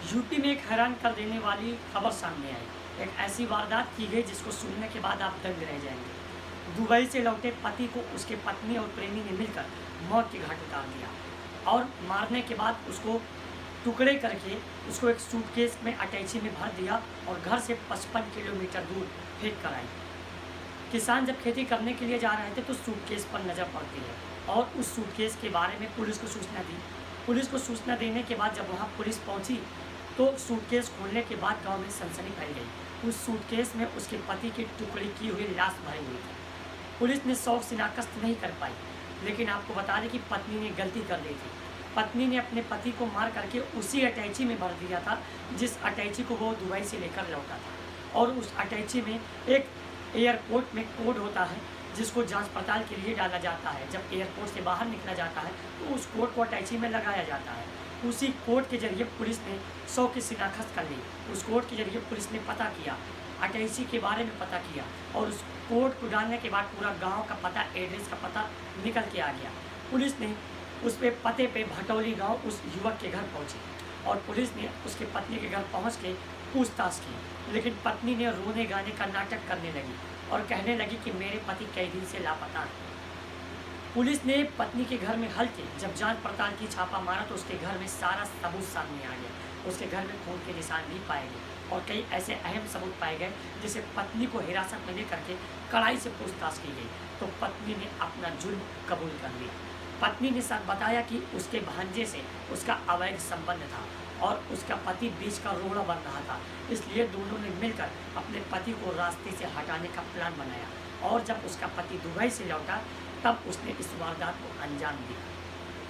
UP में एक हैरान कर देने वाली खबर सामने आई। एक ऐसी वारदात की गई जिसको सुनने के बाद आप दंग रह जाएंगे। दुबई से लौटे पति को उसके पत्नी और प्रेमी ने मिलकर मौत के घाट उतार दिया और मारने के बाद उसको टुकड़े करके उसको एक सूटकेस में अटैची में भर दिया और घर से 55 किलोमीटर दूर फेंक कर आई। किसान जब खेती करने के लिए जा रहे थे तो सूटकेस पर नज़र पड़ती है और उस सूटकेस के बारे में पुलिस को सूचना दी। पुलिस को सूचना देने के बाद जब वहाँ पुलिस पहुँची तो सूटकेस खोलने के बाद गांव में सनसनी फैल गई। उस सूटकेस में उसके पति की टुकड़ी की हुई लाश भरी हुई थी। पुलिस ने शव शिनाख्त नहीं कर पाई, लेकिन आपको बता दें कि पत्नी ने गलती कर दी थी। पत्नी ने अपने पति को मार करके उसी अटैची में भर दिया था जिस अटैची को वो दुबई से लेकर लौटा था। और उस अटैची में एक एयरपोर्ट में कोड होता है जिसको जांच पड़ताल के लिए डाला जाता है। जब एयरपोर्ट से बाहर निकला जाता है तो उस कोड को अटैची में लगाया जाता है। उसी कोड के जरिए पुलिस ने शव की शिनाख्त कर ली। उस कोड के जरिए पुलिस ने पता किया, अटैची के बारे में पता किया और उस कोड को डालने के बाद पूरा गांव का पता, एड्रेस का पता निकल के आ गया। पुलिस ने उस पे पते पे भटौली गांव उस युवक के घर पहुंची और पुलिस ने उसके पत्नी के घर पहुंच के पूछताछ की, लेकिन पत्नी ने रोने गाने का नाटक करने लगी और कहने लगी कि मेरे पति कई दिन से लापता हैं। पुलिस ने पत्नी के घर में हल्के जब जांच पड़ताल की छापा मारा तो उसके घर में सारा सबूत सामने आ गया। उसके घर में खून के निशान भी पाए गए और कई ऐसे अहम सबूत पाए गए जिसे पत्नी को हिरासत में लेकर के कड़ाई से पूछताछ की गई तो पत्नी ने अपना जुर्म कबूल कर लिया। पत्नी ने साथ बताया कि उसके भांजे से उसका अवैध संबंध था और उसका पति बीच का रोड़ा बन रहा था, इसलिए दोनों ने मिलकर अपने पति को रास्ते से हटाने का प्लान बनाया और जब उसका पति दुबई से लौटा तब उसने इस वारदात को अंजाम दिया।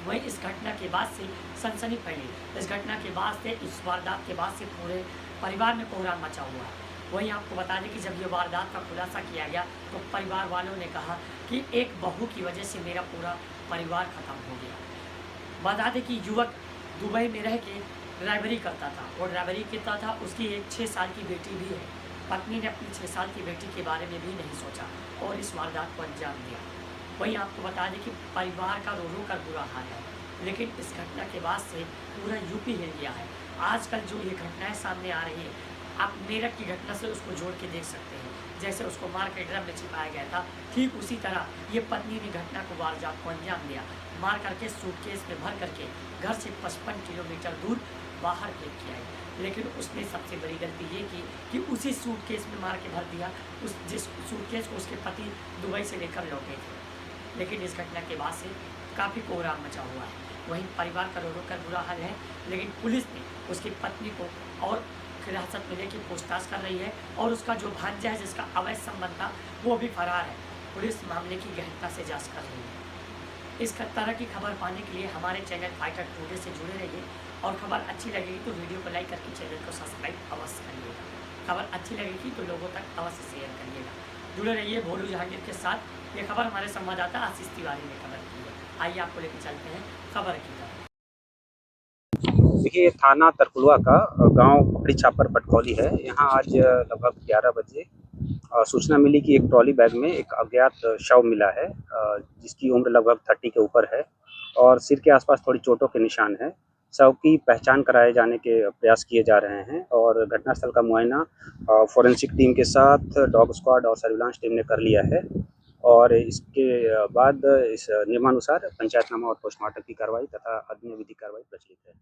वहीं इस घटना के बाद से सनसनी फैली। इस घटना के बाद से, इस वारदात के बाद से पूरे परिवार में कोहराम मचा हुआ है। वहीं आपको बता दें कि जब ये वारदात का खुलासा किया गया तो परिवार वालों ने कहा कि एक बहू की वजह से मेरा पूरा परिवार खत्म हो गया। बता दें कि युवक दुबई में रह के ड्राइवरी करता था और ड्राइवरी करता था, उसकी एक 6 साल की बेटी भी है। पत्नी ने अपनी 6 साल की बेटी के बारे में भी नहीं सोचा और इस वारदात को अंजाम दिया। वहीं आपको बता दें कि परिवार का रो रो कर बुरा हाल है, लेकिन इस घटना के बाद से पूरा यूपी हिल गया है। आजकल जो ये घटनाएं सामने आ रही है, आप मेरठ की घटना से उसको जोड़ के देख सकते हैं। जैसे उसको मार के ड्रम में छिपाया गया था, ठीक उसी तरह ये पत्नी ने घटना को वारदात को अंजाम दिया। मार करके सूटकेस में भर करके घर से 55 किलोमीटर दूर बाहर फेंक के आई। लेकिन उसने सबसे बड़ी गलती ये की कि उसी सूटकेस में मार के भर दिया उस जिस सूटकेस को उसके पति दुबई से लेकर लौटे थे। लेकिन इस घटना के बाद से काफ़ी कोहराम मचा हुआ है। वहीं परिवार का रो रो कर बुरा हाल है, लेकिन पुलिस ने उसकी पत्नी को और हिरासत में लेकर पूछताछ कर रही है और उसका जो भांजा है जिसका अवैध संबंध था वो भी फरार है। पुलिस मामले की गहनता से जांच कर रही है। इस तरह की खबर पाने के लिए हमारे चैनल फाइटर टुडे से जुड़े रहिए और खबर अच्छी लगेगी तो वीडियो को लाइक करके चैनल को सब्सक्राइब अवश्य करिएगा। खबर अच्छी लगेगी तो लोगों तक अवश्य शेयर करिएगा। जुड़े रहिए भोलू जहांगीर के साथ। ये खबर हमारे संवाददाता आशीष तिवारी ने खबर की है। आइए आपको लेकर चलते हैं खबर की तरफ। देखिए, थाना तरकुलवा का गांव पकड़ी छापर पटकौली है। यहाँ आज लगभग 11 बजे सूचना मिली कि एक ट्रॉली बैग में एक अज्ञात शव मिला है, जिसकी उम्र लगभग 30 के ऊपर है और सिर के आसपास थोड़ी चोटों के निशान हैं। शव की पहचान कराए जाने के प्रयास किए जा रहे हैं और घटनास्थल का मुआयना फोरेंसिक टीम के साथ डॉग स्क्वाड और सर्विलांस टीम ने कर लिया है और इसके बाद इस नियमानुसार पंचायतनामा और पोस्टमार्टम की कार्रवाई तथा अन्य विधिक कार्रवाई प्रचलित है।